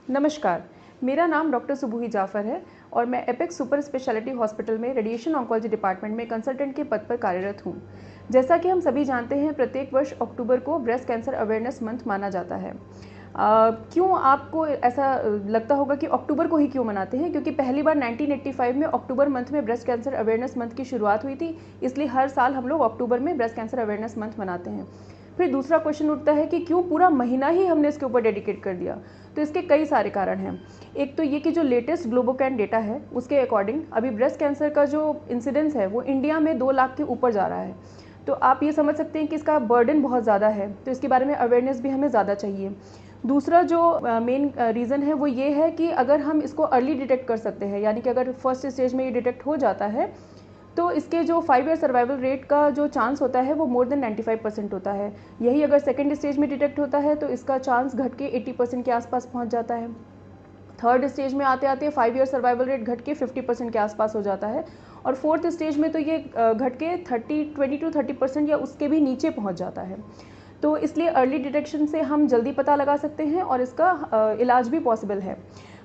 नमस्कार, मेरा नाम डॉक्टर सुबूही जाफ़र है और मैं एपेक्स सुपर स्पेशलिटी हॉस्पिटल में रेडिएशन ऑन्कोलॉजी डिपार्टमेंट में कंसल्टेंट के पद पर कार्यरत हूँ। जैसा कि हम सभी जानते हैं, प्रत्येक वर्ष अक्टूबर को ब्रेस्ट कैंसर अवेयरनेस मंथ माना जाता है। क्यों आपको ऐसा लगता होगा कि अक्टूबर को ही क्यों मनाते हैं? क्योंकि पहली बार 1985 में अक्टूबर मंथ में ब्रेस्ट कैंसर अवेयरनेस मंथ की शुरुआत हुई थी, इसलिए हर साल हम लोग अक्टूबर में ब्रेस्ट कैंसर अवेयरनेस मंथ मनाते हैं। फिर दूसरा क्वेश्चन उठता है कि क्यों पूरा महीना ही हमने इसके ऊपर डेडिकेट कर दिया? तो इसके कई सारे कारण हैं। एक तो ये कि जो लेटेस्ट ग्लोबोकैन डेटा है उसके अकॉर्डिंग अभी ब्रेस्ट कैंसर का जो इंसिडेंस है वो इंडिया में 2 लाख के ऊपर जा रहा है। तो आप ये समझ सकते हैं कि इसका बर्डन बहुत ज़्यादा है, तो इसके बारे में अवेयरनेस भी हमें ज़्यादा चाहिए। दूसरा जो मेन रीज़न है वो ये है कि अगर हम इसको अर्ली डिटेक्ट कर सकते हैं, यानी कि अगर फर्स्ट स्टेज में ये डिटेक्ट हो जाता है तो इसके जो 5 ईयर सर्वाइवल रेट का जो चांस होता है वो मोर देन 95% होता है। यही अगर सेकंड स्टेज में डिटेक्ट होता है तो इसका चांस घट के 80% के आसपास पहुंच जाता है। थर्ड स्टेज में आते आते 5 ईयर सर्वाइवल रेट घट के 50% के आसपास हो जाता है और फोर्थ स्टेज में तो ये घट के 20 to 30% या उसके भी नीचे पहुँच जाता है। तो इसलिए अर्ली डिटेक्शन से हम जल्दी पता लगा सकते हैं और इसका इलाज भी पॉसिबल है।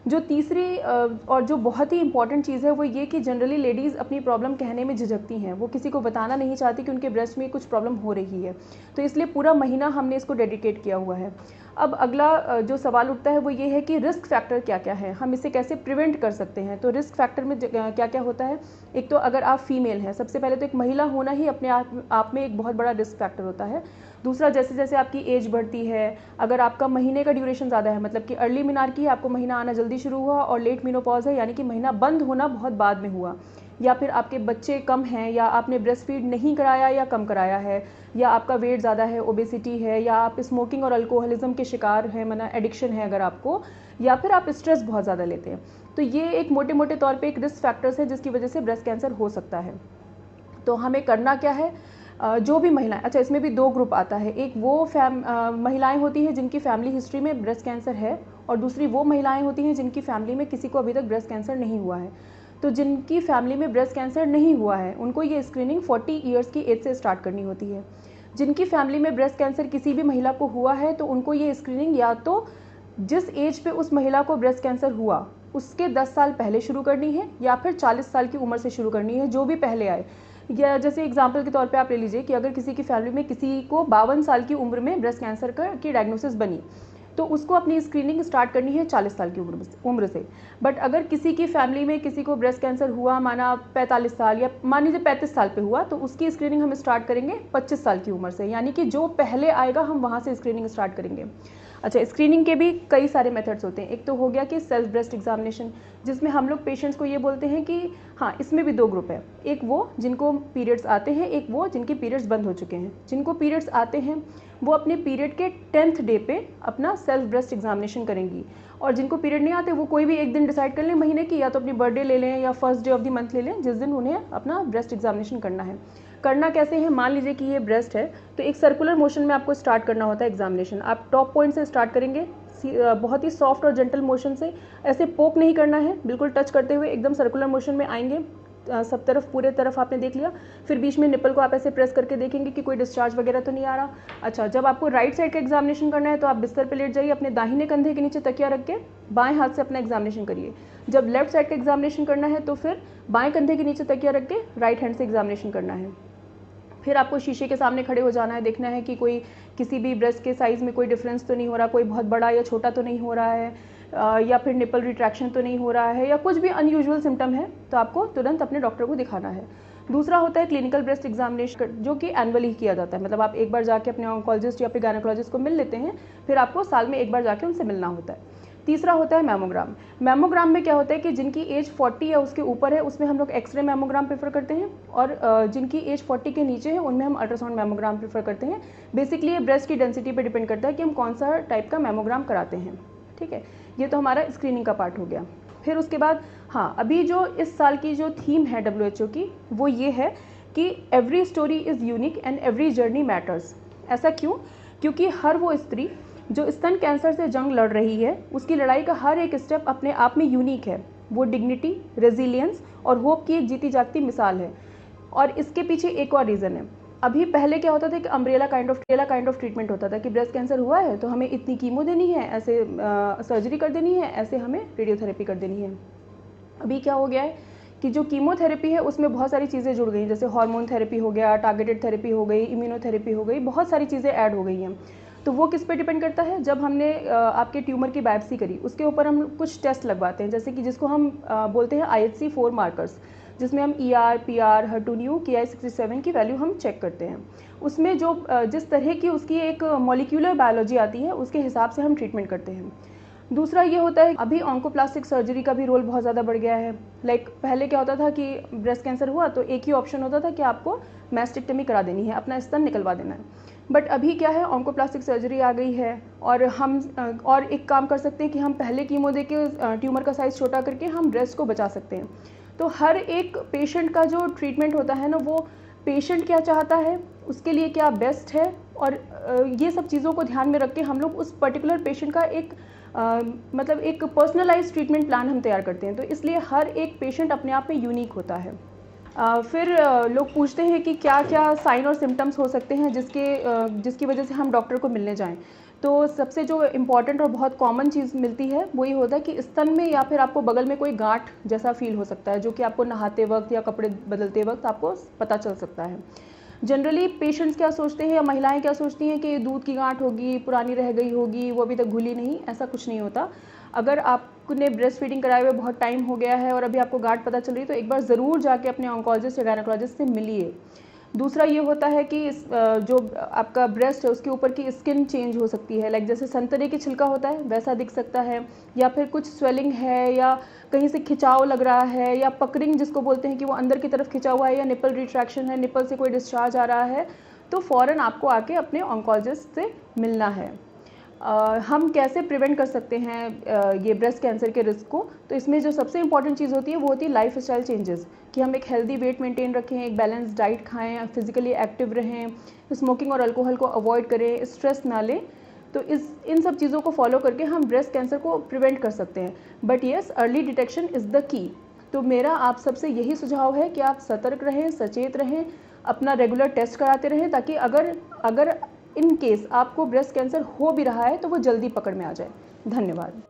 जो तीसरी और जो बहुत ही इंपॉर्टेंट चीज़ है वो ये कि जनरली लेडीज़ अपनी प्रॉब्लम कहने में झिझकती हैं, वो किसी को बताना नहीं चाहती कि उनके ब्रेस्ट में कुछ प्रॉब्लम हो रही है। तो इसलिए पूरा महीना हमने इसको डेडिकेट किया हुआ है। अब अगला जो सवाल उठता है वो ये है कि रिस्क फैक्टर क्या क्या है, हम इसे कैसे प्रिवेंट कर सकते हैं। तो रिस्क फैक्टर में क्या क्या होता है? एक तो अगर आप फीमेल हैं, सबसे पहले तो एक महिला होना ही अपने आप में एक बहुत बड़ा रिस्क फैक्टर होता है। दूसरा, जैसे जैसे आपकी एज बढ़ती है, अगर आपका महीने का ड्यूरेशन ज़्यादा है, मतलब कि अर्ली मिनार्की आपको महीना आना जल्दी शुरू हुआ और लेट मेनोपॉज है यानी कि महीना बंद होना बहुत बाद में हुआ, या फिर आपके बच्चे कम हैं, या आपने ब्रेस्ट फीड नहीं कराया या कम कराया है, या आपका वेट ज़्यादा है, ओबेसिटी है, या आप स्मोकिंग और अल्कोहलिज्म के शिकार हैं, माना एडिक्शन है अगर आपको, या फिर आप स्ट्रेस बहुत ज़्यादा लेते हैं। तो ये एक मोटे मोटे तौर पे एक रिस्क फैक्टर्स है जिसकी वजह से ब्रेस्ट कैंसर हो सकता है। तो हमें करना क्या है? जो भी महिलाएं, अच्छा इसमें भी 2 ग्रुप आता है, एक वो महिलाएं होती हैं जिनकी फैमिली हिस्ट्री में ब्रेस्ट कैंसर है और दूसरी वो महिलाएं होती हैं जिनकी फैमिली में किसी को अभी तक ब्रेस्ट कैंसर नहीं हुआ है। तो जिनकी फैमिली में ब्रेस्ट कैंसर नहीं हुआ है उनको ये स्क्रीनिंग 40 ईयर्स की एज से स्टार्ट करनी होती है। जिनकी फैमिली में ब्रेस्ट कैंसर किसी भी महिला को हुआ है तो उनको ये स्क्रीनिंग या तो जिस एज पे उस महिला को ब्रेस्ट कैंसर हुआ उसके 10 साल पहले शुरू करनी है या फिर 40 साल की उम्र से शुरू करनी है, जो भी पहले आए। या जैसे एग्जाम्पल के तौर पे आप ले लीजिए कि अगर किसी की फैमिली में किसी को 52 साल की उम्र में ब्रेस्ट कैंसर की डायग्नोसिस बनी तो उसको अपनी स्क्रीनिंग स्टार्ट करनी है 40 साल की उम्र से। बट अगर किसी की फैमिली में किसी को ब्रेस्ट कैंसर हुआ माना 45 साल या मान लीजिए 35 साल पे हुआ तो उसकी स्क्रीनिंग हम स्टार्ट करेंगे 25 साल की उम्र से, यानी कि जो पहले आएगा हम वहाँ से स्क्रीनिंग स्टार्ट करेंगे। अच्छा, स्क्रीनिंग के भी कई सारे मेथड्स होते हैं। एक तो हो गया कि सेल्फ ब्रेस्ट एग्जामिनेशन, जिसमें हम लोग पेशेंट्स को ये बोलते हैं कि हाँ, इसमें भी 2 ग्रुप है, एक वो जिनको पीरियड्स आते हैं, एक वो जिनके पीरियड्स बंद हो चुके हैं। जिनको पीरियड्स आते हैं वो अपने पीरियड के 10th डे पे अपना सेल्फ ब्रेस्ट एग्जामिनेशन करेंगी, और जिनको पीरियड नहीं आते वो कोई भी एक दिन डिसाइड कर लें महीने की, या तो अपनी बर्थडे ले लें या first day of the month ले लें जिस दिन उन्हें अपना ब्रेस्ट एग्जामिनेशन करना है। करना कैसे है? मान लीजिए कि ये ब्रेस्ट है तो एक सर्कुलर मोशन में आपको स्टार्ट करना होता है एग्जामिनेशन। आप टॉप पॉइंट से स्टार्ट करेंगे, बहुत ही सॉफ्ट और जेंटल मोशन से, ऐसे पोक नहीं करना है, बिल्कुल टच करते हुए एकदम सर्कुलर मोशन में आएंगे। सब तरफ पूरे तरफ आपने देख लिया, फिर बीच में निपल को आप ऐसे प्रेस करके देखेंगे कि कोई डिस्चार्ज वगैरह तो नहीं आ रहा। अच्छा, जब आपको राइट साइड का एग्जामिनेशन करना है तो आप बिस्तर पे लेट जाइए, अपने दाहिने कंधे के नीचे तकिया रख के बाएं हाथ से अपना एग्जामिनेशन करिए। जब लेफ्ट साइड का एग्जामिनेशन करना है तो फिर बाएं कंधे के नीचे तकिया रख के राइट हैंड से एग्जामिनेशन करना है। फिर आपको शीशे के सामने खड़े हो जाना है, देखना है कि कोई किसी भी ब्रेस्ट के साइज़ में कोई डिफरेंस तो नहीं हो रहा, कोई बहुत बड़ा या छोटा तो नहीं हो रहा है, या फिर निपल रिट्रैक्शन तो नहीं हो रहा है, या कुछ भी अनयूजुअल सिम्टम है तो आपको तुरंत अपने डॉक्टर को दिखाना है। दूसरा होता है क्लिनिकल ब्रेस्ट एग्जामिनेशन, जो कि एनुअली किया जाता है, मतलब आप एक बार जाके अपने ऑन्कोलॉजिस्ट या फिर गायनेकोलॉजिस्ट को मिल लेते हैं, फिर आपको साल में एक बार जाके उनसे मिलना होता है। तीसरा होता है मैमोग्राम। मैमोग्राम में क्या होता है कि जिनकी एज 40 या उसके ऊपर है उसमें हम लोग एक्सरे मैमोग्राम प्रेफर करते हैं, और जिनकी एज 40 के नीचे है उनमें हम अल्ट्रासाउंड मैमोग्राम प्रेफर करते हैं। बेसिकली ये ब्रेस्ट की डेंसिटी पे डिपेंड करता है कि हम कौन सा टाइप का मैमोग्राम कराते हैं। ठीक है, ये तो हमारा स्क्रीनिंग का पार्ट हो गया। फिर उसके बाद हाँ, अभी जो इस साल की जो थीम है WHO की वो ये है कि every story is unique and every journey matters. ऐसा क्यों? क्योंकि हर वो स्त्री जो स्तन कैंसर से जंग लड़ रही है उसकी लड़ाई का हर एक स्टेप अपने आप में यूनिक है। वो डिग्निटी, रेजिलियंस और होप की एक जीती जागती मिसाल है। और इसके पीछे एक और रीज़न है अभी पहले क्या होता था कि अम्ब्रेला काइंड ऑफ ट्रीटमेंट होता था कि ब्रेस्ट कैंसर हुआ है तो हमें इतनी कीमो देनी है, ऐसे सर्जरी कर देनी है, ऐसे हमें रेडियोथेरेपी कर देनी है। अभी क्या हो गया है कि जो कीमोथेरेपी है उसमें बहुत सारी चीज़ें जुड़ गई, जैसे हार्मोन थेरेपी हो गया, टारगेटेड थेरेपी हो गई, इम्यूनोथेरेपी हो गई, बहुत सारी चीज़ें ऐड हो गई हैं। तो वो किस पे डिपेंड करता है, जब हमने आपके ट्यूमर की बायोप्सी करी उसके ऊपर हम कुछ टेस्ट लगवाते हैं, जैसे कि जिसको हम बोलते हैं IHC4 मार्कर्स, जिसमें हम ER, PR, HER2/neu, Ki-67 की वैल्यू हम चेक करते हैं। उसमें जो जिस तरह की उसकी एक मॉलिक्यूलर बायोलॉजी आती है उसके हिसाब से हम ट्रीटमेंट करते हैं। दूसरा ये होता है अभी ऑन्कोप्लास्टिक सर्जरी का भी रोल बहुत ज़्यादा बढ़ गया है। पहले क्या होता था कि ब्रेस्ट कैंसर हुआ तो एक ही ऑप्शन होता था कि आपको मैस्टेक्टमी करा देनी है, अपना स्तन निकलवा देना है। बट अभी क्या है, ऑन्कोप्लास्टिक सर्जरी आ गई है और हम और एक काम कर सकते हैं कि हम पहले कीमो दे के ट्यूमर का साइज़ छोटा करके हम ब्रेस्ट को बचा सकते हैं। तो हर एक पेशेंट का जो ट्रीटमेंट होता है ना, वो पेशेंट क्या चाहता है, उसके लिए क्या बेस्ट है, और ये सब चीज़ों को ध्यान में रख के हम लोग उस पर्टिकुलर पेशेंट का एक मतलब एक पर्सनलाइज्ड ट्रीटमेंट प्लान हम तैयार करते हैं। तो इसलिए हर एक पेशेंट अपने आप में यूनिक होता है। फिर लोग पूछते हैं कि क्या क्या साइन और सिम्टम्स हो सकते हैं जिसकी वजह से हम डॉक्टर को मिलने जाएं। तो सबसे जो इम्पॉर्टेंट और बहुत कॉमन चीज़ मिलती है वो ये होता है कि स्तन में या फिर आपको बगल में कोई गांठ जैसा फील हो सकता है, जो कि आपको नहाते वक्त या कपड़े बदलते वक्त आपको पता चल सकता है। जनरली पेशेंट्स क्या सोचते हैं या महिलाएं क्या सोचती हैं कि दूध की गांठ होगी, पुरानी रह गई होगी, वो अभी तक घुली नहीं। ऐसा कुछ नहीं होता। अगर आपने ब्रेस्ट फीडिंग कराए हुए बहुत टाइम हो गया है और अभी आपको गांठ पता चल रही है तो एक बार ज़रूर जाके अपने ऑन्कोलॉजिस्ट या गायनेकोलॉजिस्ट से मिलिए। दूसरा ये होता है कि जो आपका ब्रेस्ट है उसके ऊपर की स्किन चेंज हो सकती है, जैसे संतरे की छिलका होता है वैसा दिख सकता है, या फिर कुछ स्वेलिंग है, या कहीं से खिंचाव लग रहा है, या पकरिंग जिसको बोलते हैं कि वो अंदर की तरफ खिंचा हुआ है, या निपल रिट्रैक्शन है, निपल से कोई डिस्चार्ज आ रहा है, तो फ़ौरन आपको आके अपने ऑन्कोलॉजिस्ट से मिलना है। हम कैसे प्रिवेंट कर सकते हैं ये ब्रेस्ट कैंसर के रिस्क को, तो इसमें जो सबसे इंपॉर्टेंट चीज़ होती है वो होती है लाइफ स्टाइल चेंजेस, कि हम एक हेल्दी वेट मेंटेन रखें, एक बैलेंस डाइट खाएं, फिजिकली एक्टिव रहें, स्मोकिंग और अल्कोहल को अवॉइड करें, स्ट्रेस ना लें। तो इन सब चीज़ों को फॉलो करके हम ब्रेस्ट कैंसर को प्रिवेंट कर सकते हैं। But yes, early detection is the key. तो मेरा आप सबसे यही सुझाव है कि आप सतर्क रहें, सचेत रहें, अपना रेगुलर टेस्ट कराते रहें, ताकि अगर इन केस आपको ब्रेस्ट कैंसर हो भी रहा है तो वो जल्दी पकड़ में आ जाए। धन्यवाद।